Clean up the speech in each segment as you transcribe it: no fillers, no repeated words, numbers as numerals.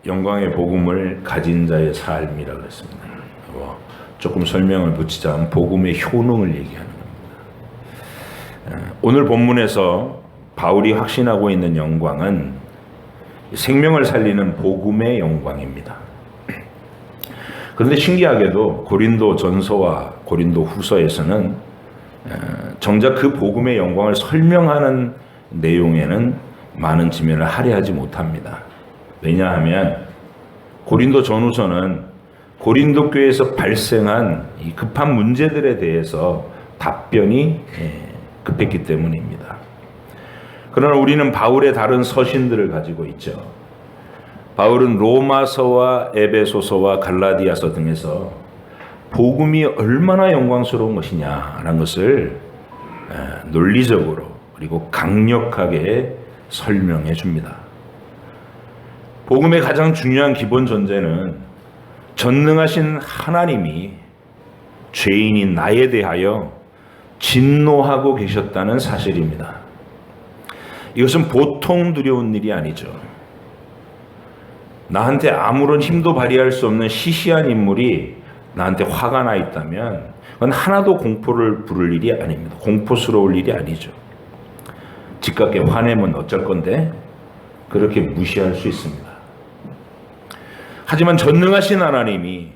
영광의 복음을 가진 자의 삶이라고 했습니다. 조금 설명을 붙이자면 복음의 효능을 얘기하는 겁니다. 오늘 본문에서 바울이 확신하고 있는 영광은 생명을 살리는 복음의 영광입니다. 그런데 신기하게도 고린도 전서와 고린도 후서에서는 정작 그 복음의 영광을 설명하는 내용에는 많은 지면을 할애하지 못합니다. 왜냐하면 고린도 전후서는 고린도 교회에서 발생한 이 급한 문제들에 대해서 답변이 급했기 때문입니다. 그러나 우리는 바울의 다른 서신들을 가지고 있죠. 바울은 로마서와 에베소서와 갈라디아서 등에서 복음이 얼마나 영광스러운 것이냐라는 것을 논리적으로 그리고 강력하게 설명해 줍니다. 복음의 가장 중요한 기본 전제는 전능하신 하나님이 죄인인 나에 대하여 진노하고 계셨다는 사실입니다. 이것은 보통 두려운 일이 아니죠. 나한테 아무런 힘도 발휘할 수 없는 시시한 인물이 나한테 화가 나 있다면 그건 하나도 공포를 부를 일이 아닙니다. 공포스러울 일이 아니죠. 집값에 화내면 어쩔 건데 그렇게 무시할 수 있습니다. 하지만 전능하신 하나님이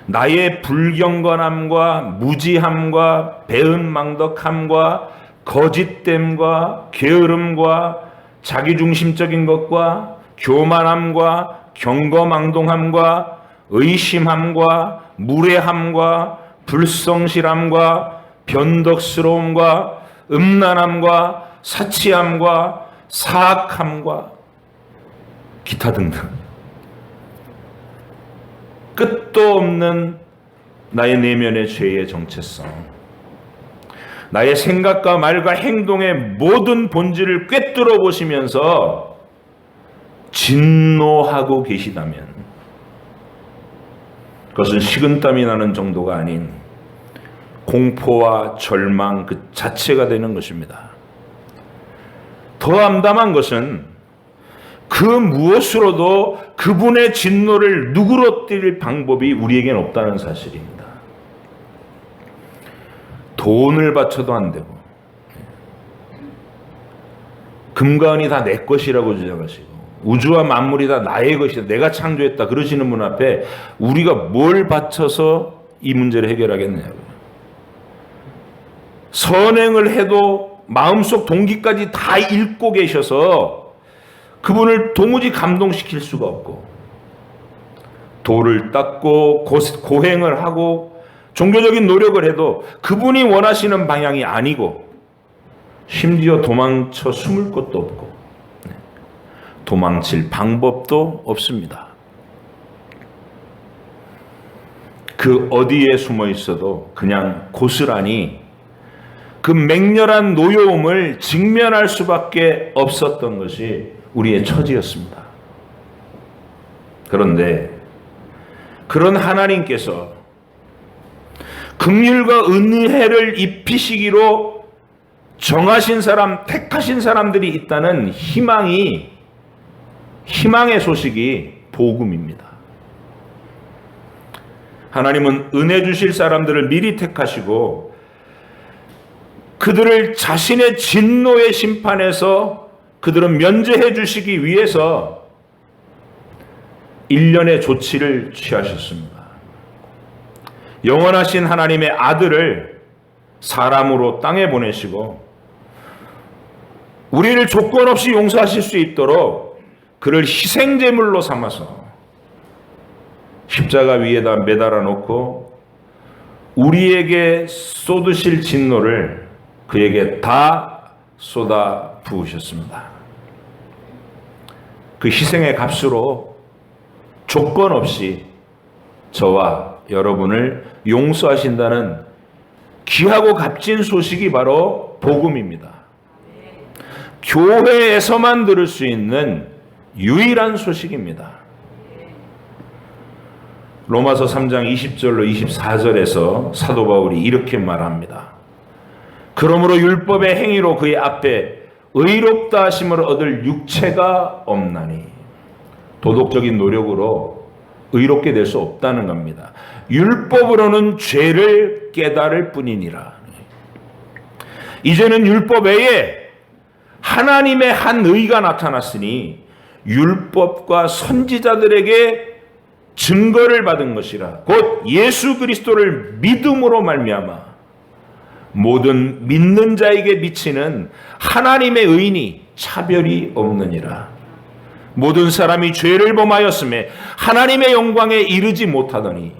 나의 불경건함과 무지함과 배은망덕함과 거짓됨과 게으름과 자기중심적인 것과 교만함과 경거망동함과 의심함과 무례함과 불성실함과 변덕스러움과 음란함과 사치함과 사악함과 기타 등등 끝도 없는 나의 내면의 죄의 정체성, 나의 생각과 말과 행동의 모든 본질을 꿰뚫어 보시면서 진노하고 계시다면 그것은 식은땀이 나는 정도가 아닌 공포와 절망 그 자체가 되는 것입니다. 더 암담한 것은 그 무엇으로도 그분의 진노를 누그러뜨릴 방법이 우리에겐 없다는 사실입니다. 돈을 바쳐도 안 되고 금과 은이 다 내 것이라고 주장하시고 우주와 만물이 다 나의 것이다, 내가 창조했다 그러시는 분 앞에 우리가 뭘 바쳐서 이 문제를 해결하겠느냐고요. 선행을 해도 마음속 동기까지 다 읽고 계셔서 그분을 도무지 감동시킬 수가 없고, 도를 닦고 고행을 하고 종교적인 노력을 해도 그분이 원하시는 방향이 아니고, 심지어 도망쳐 숨을 곳도 없고 도망칠 방법도 없습니다. 그 어디에 숨어 있어도 그냥 고스란히 그 맹렬한 노여움을 직면할 수밖에 없었던 것이 우리의 처지였습니다. 그런데 그런 하나님께서 긍휼과 은혜를 입히시기로 정하신 사람, 택하신 사람들이 있다는 희망의 소식이 복음입니다. 하나님은 은혜 주실 사람들을 미리 택하시고 그들을 자신의 진노의 심판에서 그들은 면제해 주시기 위해서 일련의 조치를 취하셨습니다. 영원하신 하나님의 아들을 사람으로 땅에 보내시고 우리를 조건 없이 용서하실 수 있도록 그를 희생제물로 삼아서 십자가 위에다 매달아 놓고 우리에게 쏟으실 진노를 그에게 다 쏟아 부으셨습니다. 그 희생의 값으로 조건 없이 저와 여러분을 용서하신다는 귀하고 값진 소식이 바로 복음입니다. 교회에서만 들을 수 있는 유일한 소식입니다. 로마서 3장 20절로 24절에서 사도 바울이 이렇게 말합니다. 그러므로 율법의 행위로 그의 앞에 의롭다 하심을 얻을 육체가 없나니 도덕적인 노력으로 의롭게 될 수 없다는 겁니다. 율법으로는 죄를 깨달을 뿐이니라. 이제는 율법 외에 하나님의 한 의가 나타났으니 율법과 선지자들에게 증거를 받은 것이라. 곧 예수 그리스도를 믿음으로 말미암아 모든 믿는 자에게 미치는 하나님의 의인이 차별이 없느니라. 모든 사람이 죄를 범하였음에 하나님의 영광에 이르지 못하더니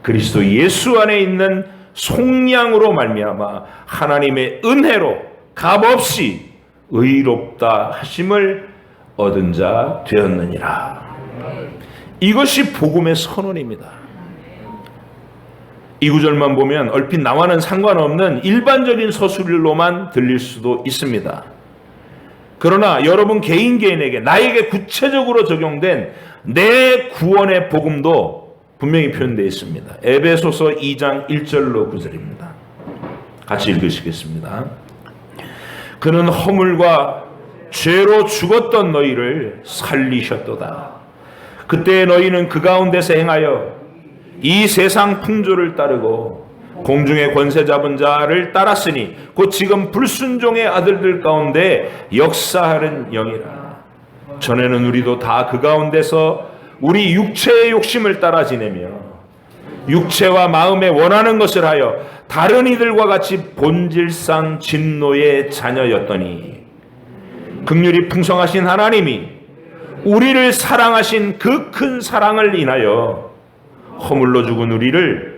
그리스도 예수 안에 있는 속량으로 말미암아 하나님의 은혜로 값없이 의롭다 하심을 얻은 자 되었느니라. 이것이 복음의 선언입니다. 이 구절만 보면 얼핏 나와는 상관없는 일반적인 서술로만 들릴 수도 있습니다. 그러나 여러분 개인에게 나에게 구체적으로 적용된 내 구원의 복음도 분명히 표현되어 있습니다. 에베소서 2장 1절로 9절입니다. 같이 읽으시겠습니다. 그는 허물과 죄로 죽었던 너희를 살리셨도다. 그때 너희는 그 가운데서 행하여 이 세상 풍조를 따르고 공중의 권세 잡은 자를 따랐으니 곧 지금 불순종의 아들들 가운데 역사하는 영이라. 전에는 우리도 다 그 가운데서 우리 육체의 욕심을 따라 지내며 육체와 마음에 원하는 것을 하여 다른 이들과 같이 본질상 진노의 자녀였더니 긍휼이 풍성하신 하나님이 우리를 사랑하신 그 큰 사랑을 인하여 허물로 죽은 우리를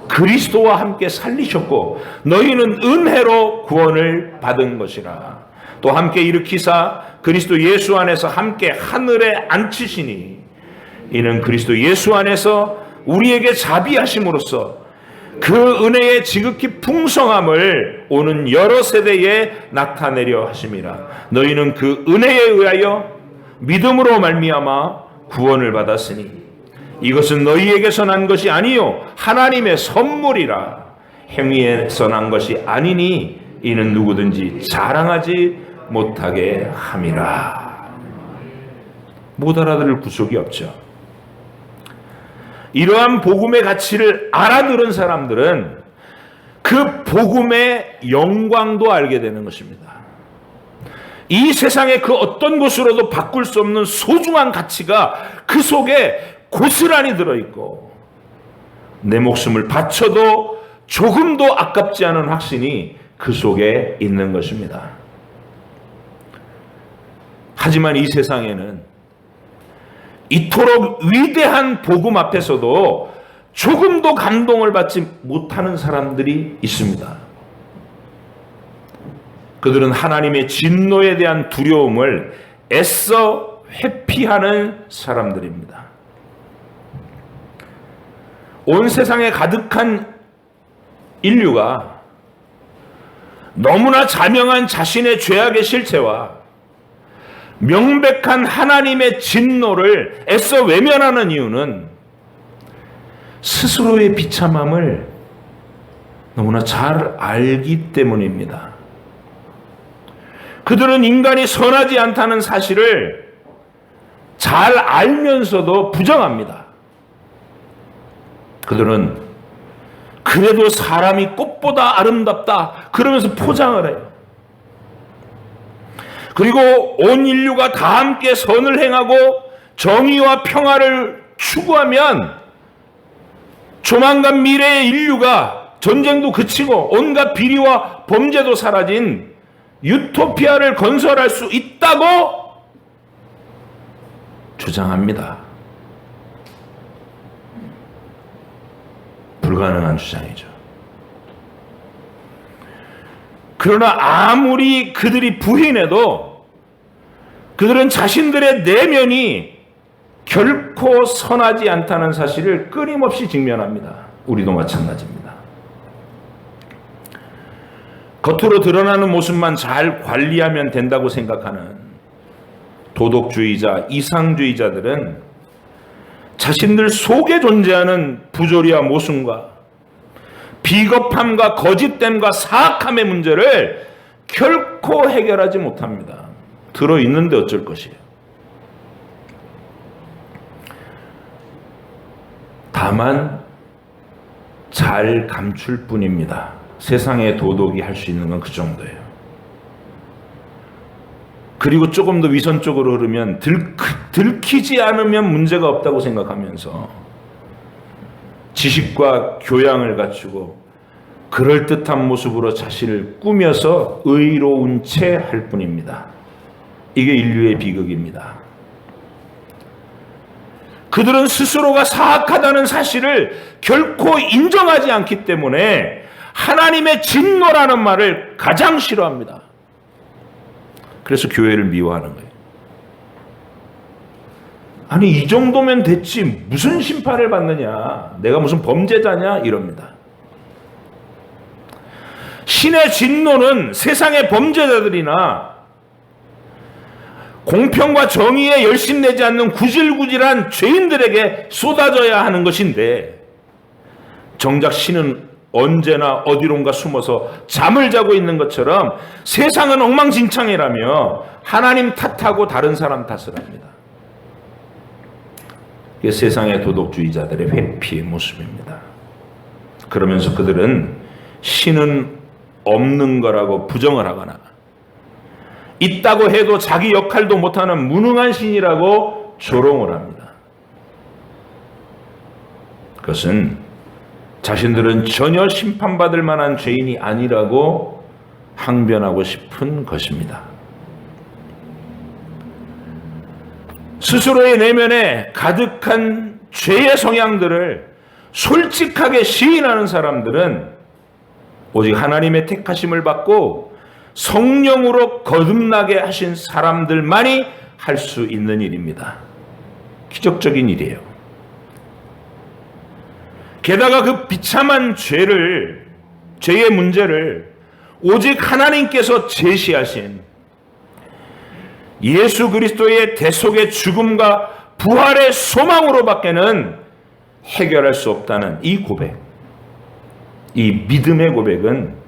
그리스도와 함께 살리셨고 너희는 은혜로 구원을 받은 것이라. 또 함께 일으키사 그리스도 예수 안에서 함께 하늘에 앉히시니 이는 그리스도 예수 안에서 우리에게 자비하심으로써 그 은혜의 지극히 풍성함을 오는 여러 세대에 나타내려 하심이라. 너희는 그 은혜에 의하여 믿음으로 말미암아 구원을 받았으니 이것은 너희에게서 난 것이 아니요 하나님의 선물이라. 행위에서 난 것이 아니니 이는 누구든지 자랑하지 못하게 함이라. 못 알아들을 구석이 없죠. 이러한 복음의 가치를 알아들은 사람들은 그 복음의 영광도 알게 되는 것입니다. 이 세상의 그 어떤 것으로도 바꿀 수 없는 소중한 가치가 그 속에 고스란히 들어있고 내 목숨을 바쳐도 조금도 아깝지 않은 확신이 그 속에 있는 것입니다. 하지만 이 세상에는 이토록 위대한 복음 앞에서도 조금도 감동을 받지 못하는 사람들이 있습니다. 그들은 하나님의 진노에 대한 두려움을 애써 회피하는 사람들입니다. 온 세상에 가득한 인류가 너무나 자명한 자신의 죄악의 실체와 명백한 하나님의 진노를 애써 외면하는 이유는 스스로의 비참함을 너무나 잘 알기 때문입니다. 그들은 인간이 선하지 않다는 사실을 잘 알면서도 부정합니다. 그들은 그래도 사람이 꽃보다 아름답다 그러면서 포장을 해요. 그리고 온 인류가 다 함께 선을 행하고 정의와 평화를 추구하면 조만간 미래의 인류가 전쟁도 그치고 온갖 비리와 범죄도 사라진 유토피아를 건설할 수 있다고 주장합니다. 불가능한 주장이죠. 그러나 아무리 그들이 부인해도 그들은 자신들의 내면이 결코 선하지 않다는 사실을 끊임없이 직면합니다. 우리도 마찬가지입니다. 겉으로 드러나는 모습만 잘 관리하면 된다고 생각하는 도덕주의자, 이상주의자들은 자신들 속에 존재하는 부조리와 모순과 비겁함과 거짓됨과 사악함의 문제를 결코 해결하지 못합니다. 들어있는데 어쩔 것이에요. 다만 잘 감출 뿐입니다. 세상의 도덕이 할 수 있는 건 그 정도예요. 그리고 조금 더 위선적으로 흐르면 들키지 않으면 문제가 없다고 생각하면서 지식과 교양을 갖추고 그럴듯한 모습으로 자신을 꾸며서 의로운 채 할 뿐입니다. 이게 인류의 비극입니다. 그들은 스스로가 사악하다는 사실을 결코 인정하지 않기 때문에 하나님의 진노라는 말을 가장 싫어합니다. 그래서 교회를 미워하는 거예요. 아니, 이 정도면 됐지 무슨 심판을 받느냐, 내가 무슨 범죄자냐 이럽니다. 신의 진노는 세상의 범죄자들이나 공평과 정의에 열심내지 않는 구질구질한 죄인들에게 쏟아져야 하는 것인데, 정작 신은 언제나 어디론가 숨어서 잠을 자고 있는 것처럼 세상은 엉망진창이라며 하나님 탓하고 다른 사람 탓을 합니다. 이게 세상의 도덕주의자들의 회피의 모습입니다. 그러면서 그들은 신은 없는 거라고 부정을 하거나 있다고 해도 자기 역할도 못하는 무능한 신이라고 조롱을 합니다. 그것은 자신들은 전혀 심판받을 만한 죄인이 아니라고 항변하고 싶은 것입니다. 스스로의 내면에 가득한 죄의 성향들을 솔직하게 시인하는 사람들은 오직 하나님의 택하심을 받고 성령으로 거듭나게 하신 사람들만이 할 수 있는 일입니다. 기적적인 일이에요. 게다가 그 비참한 죄의 문제를 오직 하나님께서 제시하신 예수 그리스도의 대속의 죽음과 부활의 소망으로밖에는 해결할 수 없다는 이 고백, 이 믿음의 고백은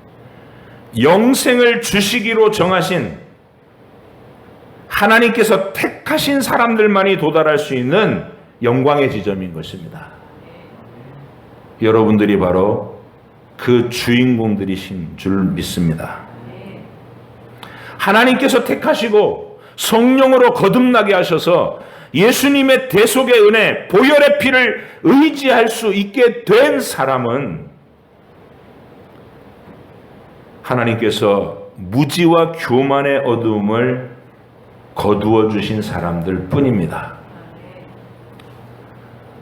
영생을 주시기로 정하신 하나님께서 택하신 사람들만이 도달할 수 있는 영광의 지점인 것입니다. 여러분들이 바로 그 주인공들이신 줄 믿습니다. 하나님께서 택하시고 성령으로 거듭나게 하셔서 예수님의 대속의 은혜, 보혈의 피를 의지할 수 있게 된 사람은 하나님께서 무지와 교만의 어두움을 거두어 주신 사람들 뿐입니다.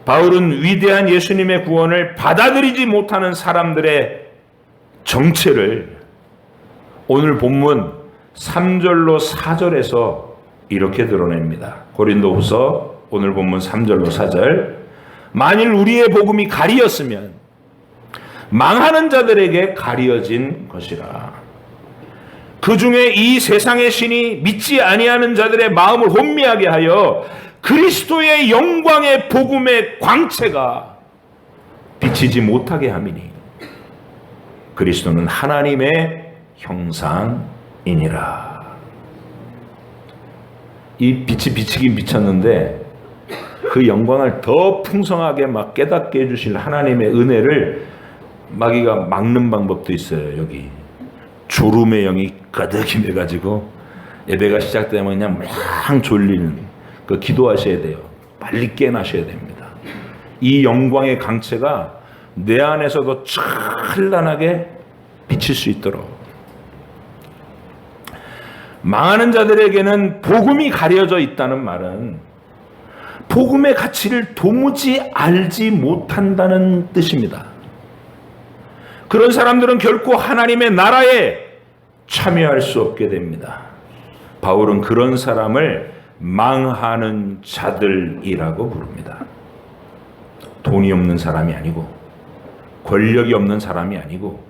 바울은 위대한 예수님의 구원을 받아들이지 못하는 사람들의 정체를 오늘 본문 3절로 4절에서 이렇게 드러냅니다. 고린도후서 오늘 본문 3절로 4절. 만일 우리의 복음이 가리였으면 망하는 자들에게 가리어진 것이라. 그 중에 이 세상의 신이 믿지 아니하는 자들의 마음을 혼미하게 하여 그리스도의 영광의 복음의 광채가 비치지 못하게 함이니 그리스도는 하나님의 형상이니라. 이 빛이 비치긴 비쳤는데 그 영광을 더 풍성하게 막 깨닫게 해주실 하나님의 은혜를 마귀가 막는 방법도 있어요. 여기 졸음의 영이 가득 임해가지고 예배가 시작되면 그냥 막 졸리는, 그 기도하셔야 돼요. 빨리 깨나셔야 됩니다. 이 영광의 강체가 내 안에서도 찬란하게 비칠 수 있도록. 망하는 자들에게는 복음이 가려져 있다는 말은 복음의 가치를 도무지 알지 못한다는 뜻입니다. 그런 사람들은 결코 하나님의 나라에 참여할 수 없게 됩니다. 바울은 그런 사람을 망하는 자들이라고 부릅니다. 돈이 없는 사람이 아니고 권력이 없는 사람이 아니고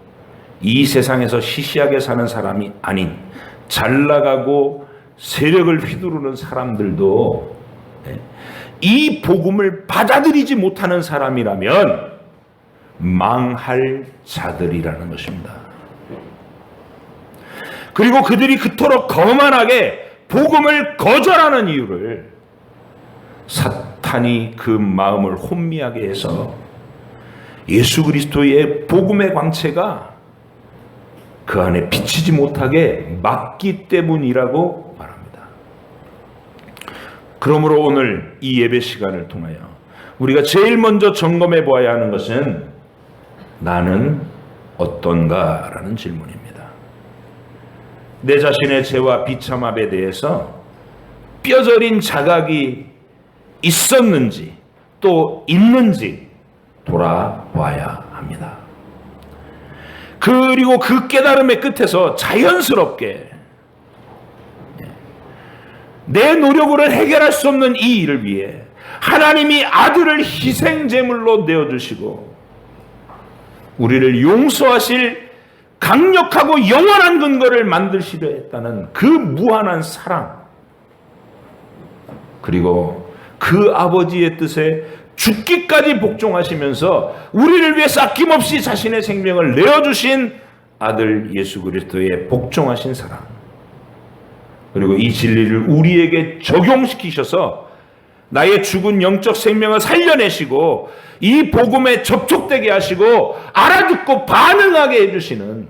이 세상에서 시시하게 사는 사람이 아닌 잘나가고 세력을 휘두르는 사람들도 이 복음을 받아들이지 못하는 사람이라면 망할 자들이라는 것입니다. 그리고 그들이 그토록 거만하게 복음을 거절하는 이유를 사탄이 그 마음을 혼미하게 해서 예수 그리스도의 복음의 광채가 그 안에 비치지 못하게 막기 때문이라고 말합니다. 그러므로 오늘 이 예배 시간을 통하여 우리가 제일 먼저 점검해 보아야 하는 것은 나는 어떤가라는 질문입니다. 내 자신의 죄와 비참함에 대해서 뼈저린 자각이 있었는지 또 있는지 돌아봐야 합니다. 그리고 그 깨달음의 끝에서 자연스럽게 내 노력으로 해결할 수 없는 이 일을 위해 하나님이 아들을 희생제물로 내어주시고 우리를 용서하실 강력하고 영원한 근거를 만드시려 했다는 그 무한한 사랑, 그리고 그 아버지의 뜻에 죽기까지 복종하시면서 우리를 위해 아낌없이 자신의 생명을 내어주신 아들 예수 그리스도의 복종하신 사랑, 그리고 이 진리를 우리에게 적용시키셔서 나의 죽은 영적 생명을 살려내시고 이 복음에 접촉되게 하시고 알아듣고 반응하게 해주시는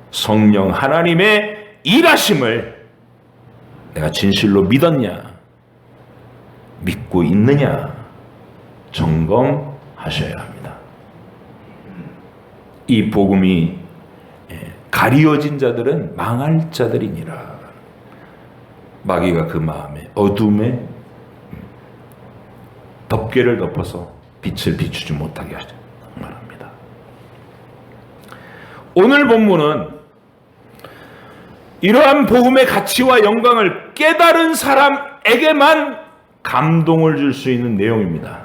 성령 하나님의 일하심을 내가 진실로 믿었냐, 믿고 있느냐 점검하셔야 합니다. 이 복음이 가리워진 자들은 망할 자들이니라. 마귀가 그 마음에 어둠에 덮개를 덮어서 빛을 비추지 못하게 하죠. 말합니다. 오늘 본문은 이러한 복음의 가치와 영광을 깨달은 사람에게만 감동을 줄 수 있는 내용입니다.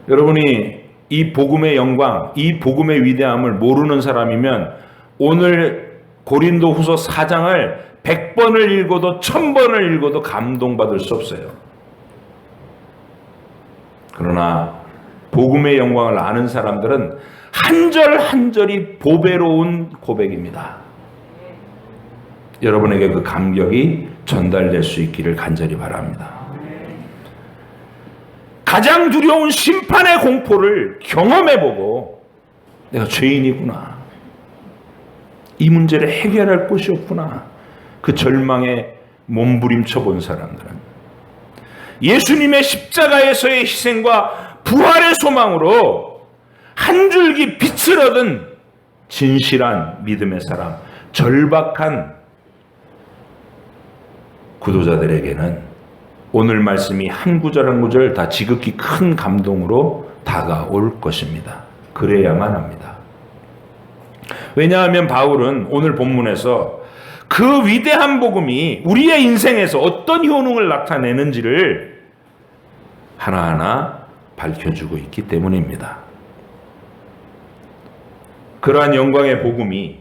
여러분이 이 복음의 영광, 이 복음의 위대함을 모르는 사람이면 오늘 고린도후서 4장을 100번을 읽어도 1000번을 읽어도 감동받을 수 없어요. 그러나 복음의 영광을 아는 사람들은 한 절 한 절이 보배로운 고백입니다. 여러분에게 그 감격이 전달될 수 있기를 간절히 바랍니다. 가장 두려운 심판의 공포를 경험해보고 내가 죄인이구나, 이 문제를 해결할 곳이 없구나, 그 절망에 몸부림쳐 본 사람들은 예수님의 십자가에서의 희생과 부활의 소망으로 한 줄기 빛을 얻은 진실한 믿음의 사람, 절박한 구도자들에게는 오늘 말씀이 한 구절 한 구절 다 지극히 큰 감동으로 다가올 것입니다. 그래야만 합니다. 왜냐하면 바울은 오늘 본문에서 그 위대한 복음이 우리의 인생에서 어떤 효능을 나타내는지를 하나하나 밝혀주고 있기 때문입니다. 그러한 영광의 복음이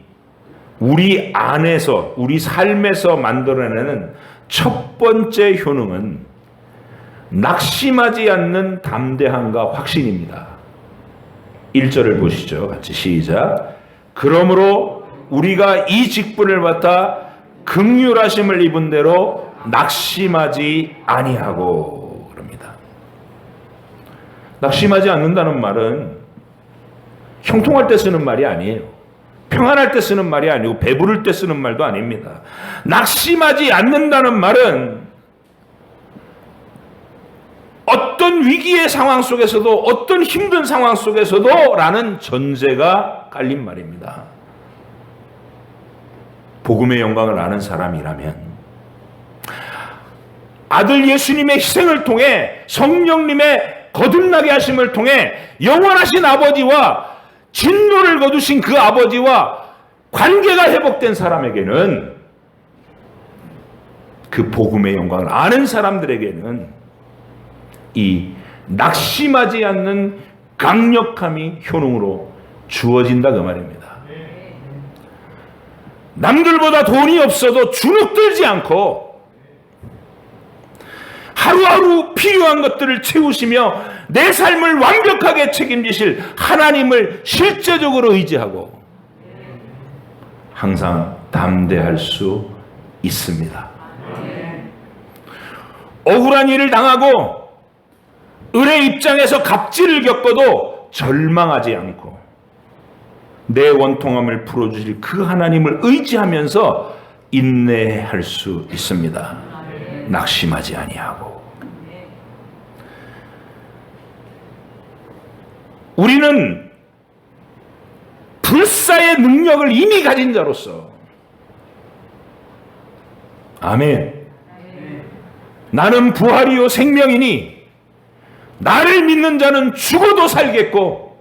우리 안에서, 우리 삶에서 만들어내는 첫 번째 효능은 낙심하지 않는 담대함과 확신입니다. 1절을 보시죠. 같이 시작. 그러므로 우리가 이 직분을 받아 긍휼하심을 입은 대로 낙심하지 아니하고, 그럽니다. 낙심하지 않는다는 말은 형통할 때 쓰는 말이 아니에요. 평안할 때 쓰는 말이 아니고 배부를 때 쓰는 말도 아닙니다. 낙심하지 않는다는 말은 어떤 위기의 상황 속에서도, 어떤 힘든 상황 속에서도 라는 전제가 깔린 말입니다. 복음의 영광을 아는 사람이라면 아들 예수님의 희생을 통해, 성령님의 거듭나게 하심을 통해 영원하신 아버지와 진노를 거두신 그 아버지와 관계가 회복된 사람에게는, 그 복음의 영광을 아는 사람들에게는 이 낙심하지 않는 강력함이 효능으로 주어진다 그 말입니다. 남들보다 돈이 없어도 주눅들지 않고 하루하루 필요한 것들을 채우시며 내 삶을 완벽하게 책임지실 하나님을 실제적으로 의지하고 항상 담대할 수 있습니다. 억울한 일을 당하고 을의 입장에서 갑질을 겪어도 절망하지 않고 내 원통함을 풀어주실 그 하나님을 의지하면서 인내할 수 있습니다. 낙심하지 아니하고. 우리는 불사의 능력을 이미 가진 자로서, 아멘. 나는 부활이요 생명이니 나를 믿는 자는 죽어도 살겠고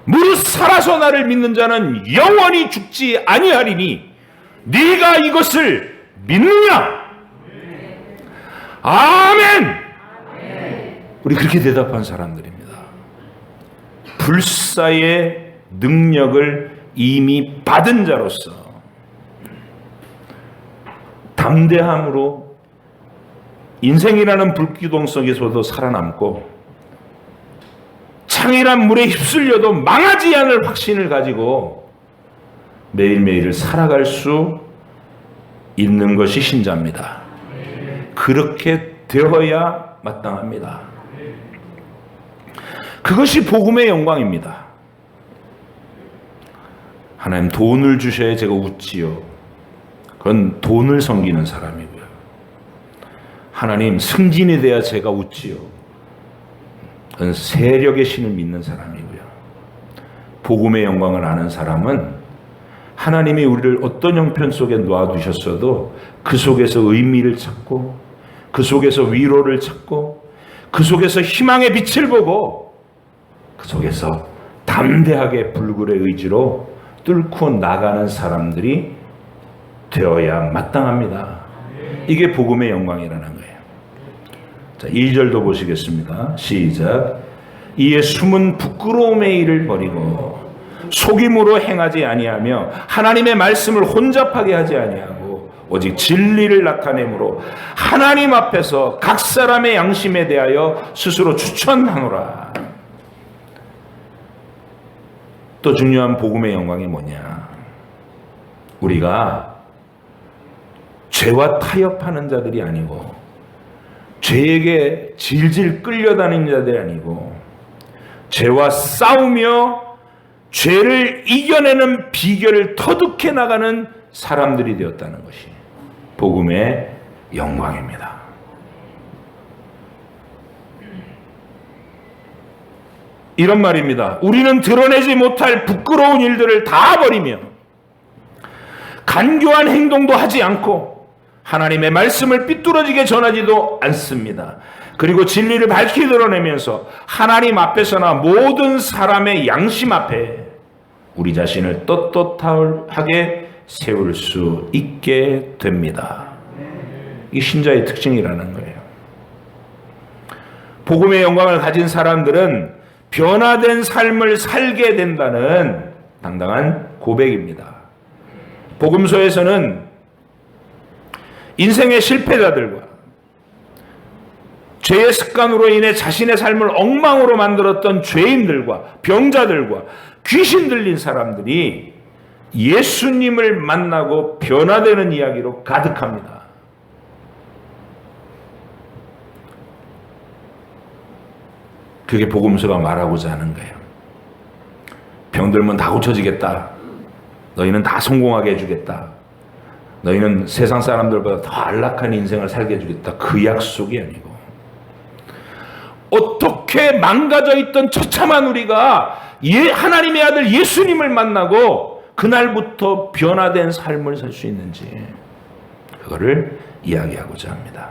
무릇 살아서 나를 믿는 자는 영원히 죽지 아니하리니 네가 이것을 믿느냐? 아멘. 우리 그렇게 대답한 사람들입니다. 불사의 능력을 이미 받은 자로서 담대함으로 인생이라는 불기둥 속에서도 살아남고 창이란 물에 휩쓸려도 망하지 않을 확신을 가지고 매일매일을 살아갈 수 있는 것이 신자입니다. 그렇게 되어야 마땅합니다. 그것이 복음의 영광입니다. 하나님 돈을 주셔야 제가 웃지요. 그건 돈을 섬기는 사람이고요. 하나님 승진이 돼야 제가 웃지요. 그건 세력의 신을 믿는 사람이고요. 복음의 영광을 아는 사람은 하나님이 우리를 어떤 형편 속에 놓아두셨어도 그 속에서 의미를 찾고 그 속에서 위로를 찾고 그 속에서 희망의 빛을 보고 그 속에서 담대하게 불굴의 의지로 뚫고 나가는 사람들이 되어야 마땅합니다. 이게 복음의 영광이라는 거예요. 자, 2절도 보시겠습니다. 시작. 이에 숨은 부끄러움의 일을 버리고 속임으로 행하지 아니하며 하나님의 말씀을 혼잡하게 하지 아니하고 오직 진리를 나타내므로 하나님 앞에서 각 사람의 양심에 대하여 스스로 추천하노라. 또 중요한 복음의 영광이 뭐냐? 우리가 죄와 타협하는 자들이 아니고 죄에게 질질 끌려다니는 자들이 아니고 죄와 싸우며 죄를 이겨내는 비결을 터득해 나가는 사람들이 되었다는 것이 복음의 영광입니다. 이런 말입니다. 우리는 드러내지 못할 부끄러운 일들을 다 버리며 간교한 행동도 하지 않고 하나님의 말씀을 삐뚤어지게 전하지도 않습니다. 그리고 진리를 밝히 드러내면서 하나님 앞에서나 모든 사람의 양심 앞에 우리 자신을 떳떳하게 세울 수 있게 됩니다. 이 신자의 특징이라는 거예요. 복음의 영광을 가진 사람들은 변화된 삶을 살게 된다는 당당한 고백입니다. 복음서에서는 인생의 실패자들과 죄의 습관으로 인해 자신의 삶을 엉망으로 만들었던 죄인들과 병자들과 귀신 들린 사람들이 예수님을 만나고 변화되는 이야기로 가득합니다. 그게 복음서가 말하고자 하는 거예요. 병들면 다 고쳐지겠다. 너희는 다 성공하게 해주겠다. 너희는 세상 사람들보다 더 안락한 인생을 살게 해주겠다. 그 약속이 아니고 어떻게 망가져 있던 처참한 우리가 하나님의 아들 예수님을 만나고 그날부터 변화된 삶을 살 수 있는지 그거를 이야기하고자 합니다.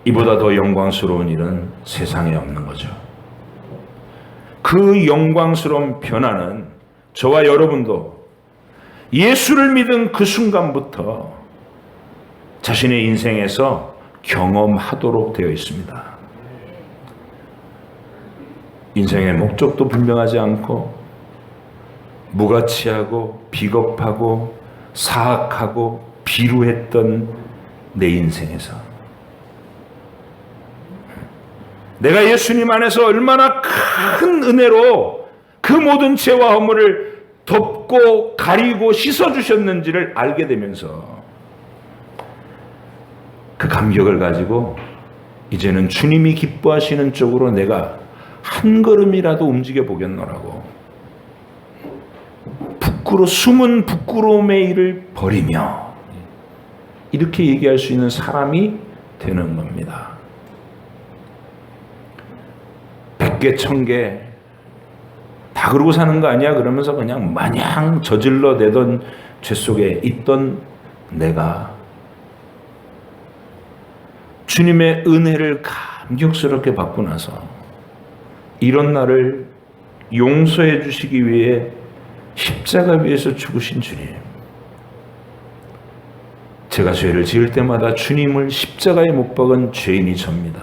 이보다 더 영광스러운 일은 세상에 없는 거죠. 그 영광스러운 변화는 저와 여러분도 예수를 믿은 그 순간부터 자신의 인생에서 경험하도록 되어 있습니다. 인생의 목적도 분명하지 않고 무가치하고 비겁하고 사악하고 비루했던 내 인생에서 내가 예수님 안에서 얼마나 큰 은혜로 그 모든 죄와 허물을 덮고 가리고 씻어주셨는지를 알게 되면서 그 감격을 가지고 이제는 주님이 기뻐하시는 쪽으로 내가 한 걸음이라도 움직여 보겠노라고 숨은 부끄러움의 일을 버리며 이렇게 얘기할 수 있는 사람이 되는 겁니다. 100개, 1000개 다 그러고 사는 거 아니야? 그러면서 그냥 마냥 저질러 내던 죄 속에 있던 내가 주님의 은혜를 감격스럽게 받고 나서 이런 나를 용서해 주시기 위해 십자가 위에서 죽으신 주님, 제가 죄를 지을 때마다 주님을 십자가에 못 박은 죄인이 접니다.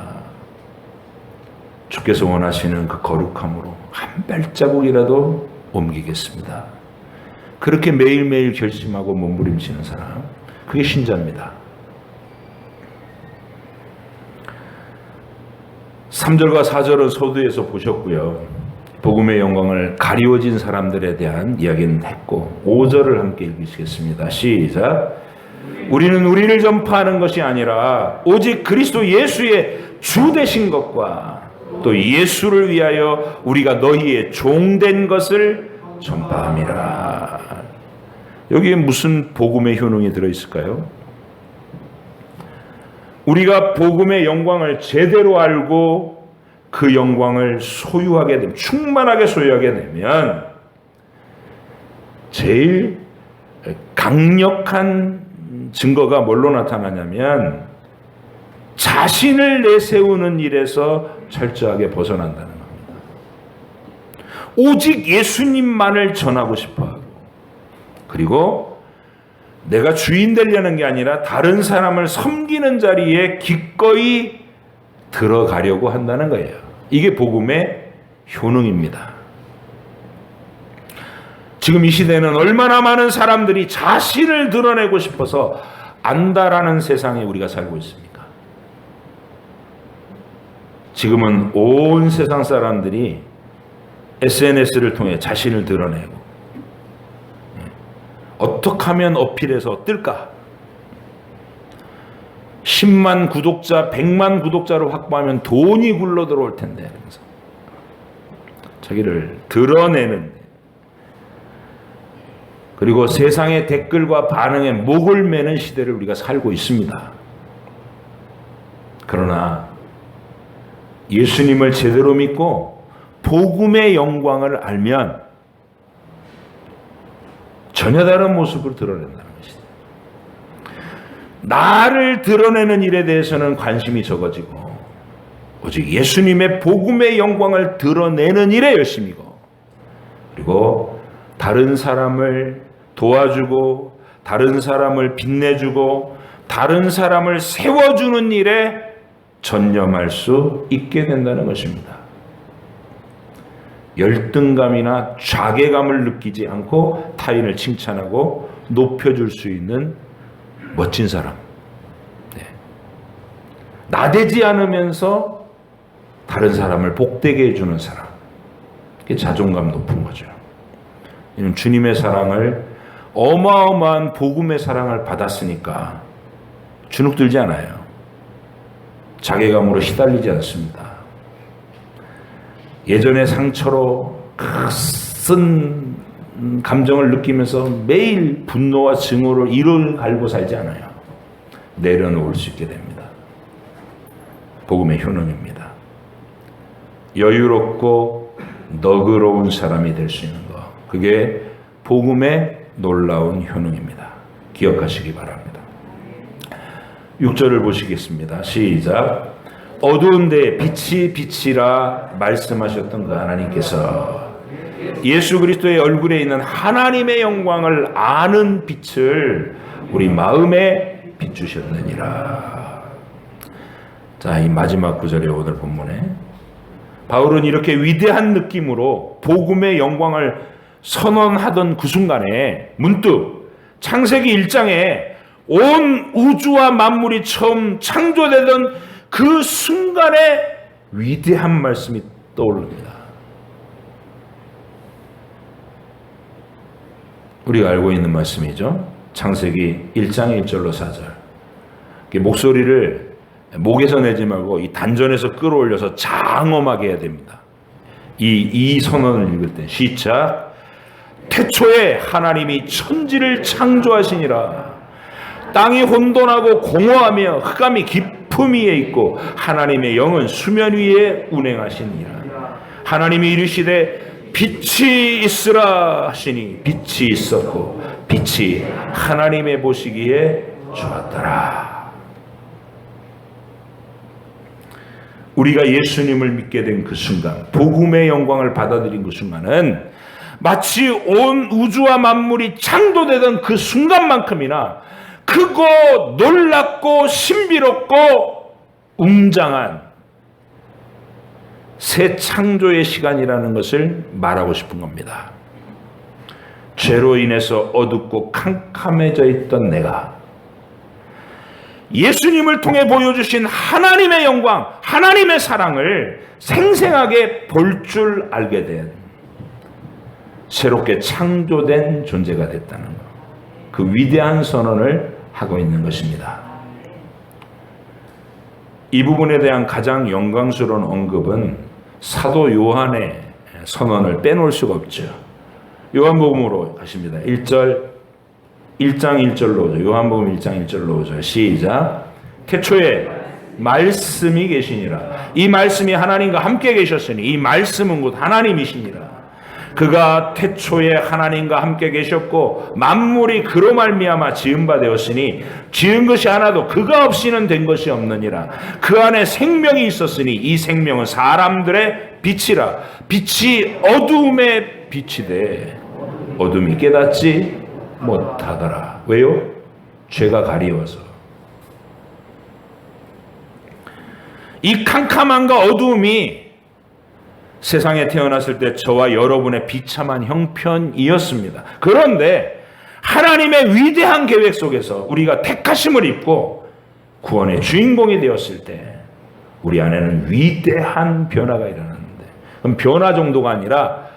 주께서 원하시는 그 거룩함으로 한 발자국이라도 옮기겠습니다. 그렇게 매일매일 결심하고 몸부림치는 사람, 그게 신자입니다. 3절과 4절은 서두에서 보셨고요. 복음의 영광을 가리워진 사람들에 대한 이야기는 했고 5절을 함께 읽으시겠습니다. 시작. 우리는 우리를 전파하는 것이 아니라 오직 그리스도 예수의 주 되신 것과 또 예수를 위하여 우리가 너희의 종된 것을 전파함이라. 여기에 무슨 복음의 효능이 들어있을까요? 우리가 복음의 영광을 제대로 알고 그 영광을 소유하게 되면, 충만하게 소유하게 되면 제일 강력한 증거가 뭘로 나타나냐면 자신을 내세우는 일에서 철저하게 벗어난다는 겁니다. 오직 예수님만을 전하고 싶어하고, 그리고 내가 주인 되려는 게 아니라 다른 사람을 섬기는 자리에 기꺼이 들어가려고 한다는 거예요. 이게 복음의 효능입니다. 지금 이 시대는 얼마나 많은 사람들이 자신을 드러내고 싶어서 안다라는 세상에 우리가 살고 있습니까? 지금은 온 세상 사람들이 SNS를 통해 자신을 드러내고 어떻게 하면 어필해서 뜰까? 10만 구독자, 100만 구독자를 확보하면 돈이 굴러 들어올 텐데, 그래서 자기를 드러내는, 그리고 세상의 댓글과 반응에 목을 매는 시대를 우리가 살고 있습니다. 그러나 예수님을 제대로 믿고 복음의 영광을 알면 전혀 다른 모습을 드러낸다는 것이다. 나를 드러내는 일에 대해서는 관심이 적어지고 오직 예수님의 복음의 영광을 드러내는 일에 열심이고, 그리고 다른 사람을 도와주고 다른 사람을 빛내주고 다른 사람을 세워주는 일에 전념할 수 있게 된다는 것입니다. 열등감이나 자괴감을 느끼지 않고 타인을 칭찬하고 높여줄 수 있는 멋진 사람, 나대지 않으면서 다른 사람을 복되게 해주는 사람, 그게 자존감 높은 거죠. 이는 주님의 사랑을, 어마어마한 복음의 사랑을 받았으니까 주눅들지 않아요. 자괴감으로 시달리지 않습니다. 예전의 상처로 쓴 감정을 느끼면서 매일 분노와 증오를 이를 갈고 살지 않아요. 내려놓을 수 있게 됩니다. 복음의 효능입니다. 여유롭고 너그러운 사람이 될 수 있는 것, 그게 복음의 놀라운 효능입니다. 기억하시기 바랍니다. 6절을 보시겠습니다. 시작. 어두운 데에 빛이 빛이라 말씀하셨던 그 하나님께서 예수 그리스도의 얼굴에 있는 하나님의 영광을 아는 빛을 우리 마음에 비추셨느니라. 자, 이 마지막 구절의 오늘 본문에 바울은 이렇게 위대한 느낌으로 복음의 영광을 선언하던 그 순간에 문득 창세기 1장에 온 우주와 만물이 처음 창조되던 그 순간에 위대한 말씀이 떠오릅니다. 우리가 알고 있는 말씀이죠. 창세기 1장 1절로 4절. 목소리를 목에서 내지 말고 이 단전에서 끌어올려서 장엄하게 해야 됩니다. 이 선언을 읽을 때 시작. 태초에 하나님이 천지를 창조하시니라. 땅이 혼돈하고 공허하며 흑암이 깊음 위에 있고 하나님의 영은 수면 위에 운행하시니라. 하나님이 이르시되 빛이 있으라 하시니 빛이 있었고 빛이 하나님의 보시기에 좋았더라. 우리가 예수님을 믿게 된 그 순간, 복음의 영광을 받아들인 그 순간은 마치 온 우주와 만물이 창조되던 그 순간만큼이나 크고 놀랍고 신비롭고 웅장한 새 창조의 시간이라는 것을 말하고 싶은 겁니다. 죄로 인해서 어둡고 캄캄해져 있던 내가 예수님을 통해 보여주신 하나님의 영광, 하나님의 사랑을 생생하게 볼 줄 알게 된 새롭게 창조된 존재가 됐다는 것, 그 위대한 선언을 하고 있는 것입니다. 이 부분에 대한 가장 영광스러운 언급은 사도 요한의 선언을 빼놓을 수가 없죠. 요한복음으로 가십니다. 1장 1절로 오죠. 요한복음 1장 1절로 오죠. 시작. 태초에 말씀이 계시니라. 이 말씀이 하나님과 함께 계셨으니 이 말씀은 곧 하나님이시니라. 그가 태초에 하나님과 함께 계셨고 만물이 그로 말미암아 지은 바 되었으니 지은 것이 하나도 그가 없이는 된 것이 없느니라. 그 안에 생명이 있었으니 이 생명은 사람들의 빛이라. 빛이 어두움에 빛이 돼 어둠이 깨닫지 못하더라. 왜요? 죄가 가리워서. 이 캄캄함과 어두움이 세상에 태어났을 때 저와 여러분의 비참한 형편이었습니다. 그런데 하나님의 위대한 계획 속에서 우리가 택하심을 입고 구원의 주인공이 되었을 때 우리 안에는 위대한 변화가 일어났는데, 그럼 변화 정도가 아니라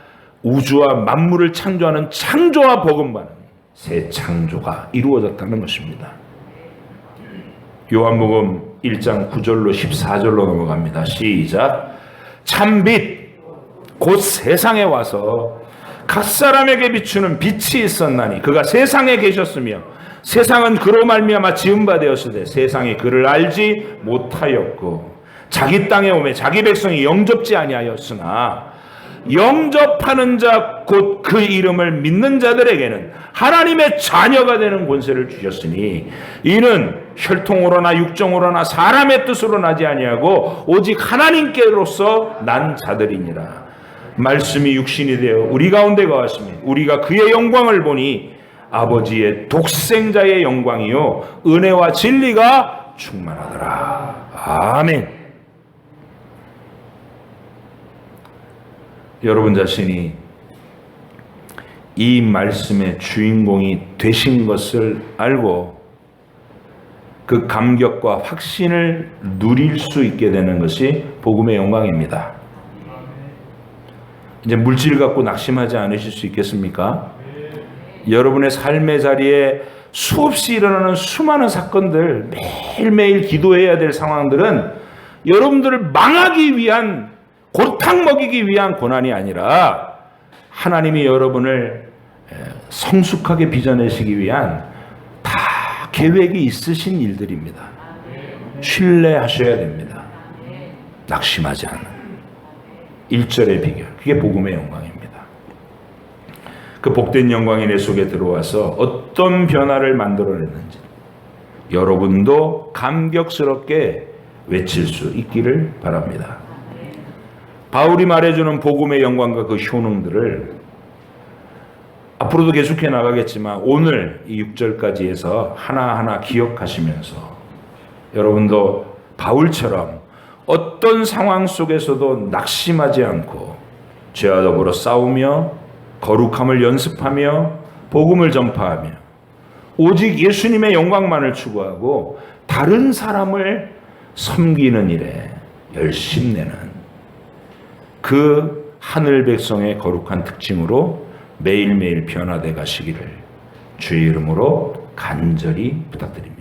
우주와 만물을 창조하는 창조와 버금가는 새 창조가 이루어졌다는 것입니다. 요한복음 1장 9절로 14절로 넘어갑니다. 시작. 참빛 곧 세상에 와서 각 사람에게 비추는 빛이 있었나니 그가 세상에 계셨으며 세상은 그로 말미암아 지은 바 되었으되 세상이 그를 알지 못하였고 자기 땅에 오매 자기 백성이 영접지 아니하였으나 영접하는 자 곧 그 이름을 믿는 자들에게는 하나님의 자녀가 되는 권세를 주셨으니 이는 혈통으로나 육정으로나 사람의 뜻으로 나지 아니하고 오직 하나님께로서 난 자들이니라. 말씀이 육신이 되어 우리 가운데 거하시며 우리가 그의 영광을 보니 아버지의 독생자의 영광이요 은혜와 진리가 충만하더라. 아멘. 여러분 자신이 이 말씀의 주인공이 되신 것을 알고 그 감격과 확신을 누릴 수 있게 되는 것이 복음의 영광입니다. 이제 물질 갖고 낙심하지 않으실 수 있겠습니까? 여러분의 삶의 자리에 수없이 일어나는 수많은 사건들, 매일매일 기도해야 될 상황들은 여러분들을 망하기 위한, 골탕 먹이기 위한 고난이 아니라 하나님이 여러분을 성숙하게 빚어내시기 위한 다 계획이 있으신 일들입니다. 신뢰하셔야 됩니다. 낙심하지 않는 1절의 비결, 그게 복음의 영광입니다. 그 복된 영광이 내 속에 들어와서 어떤 변화를 만들어냈는지 여러분도 감격스럽게 외칠 수 있기를 바랍니다. 바울이 말해주는 복음의 영광과 그 효능들을 앞으로도 계속해 나가겠지만 오늘 이 6절까지 해서 하나하나 기억하시면서 여러분도 바울처럼 어떤 상황 속에서도 낙심하지 않고 죄와 더불어 싸우며 거룩함을 연습하며 복음을 전파하며 오직 예수님의 영광만을 추구하고 다른 사람을 섬기는 일에 열심내는 그 하늘 백성의 거룩한 특징으로 매일매일 변화돼 가시기를 주의 이름으로 간절히 부탁드립니다.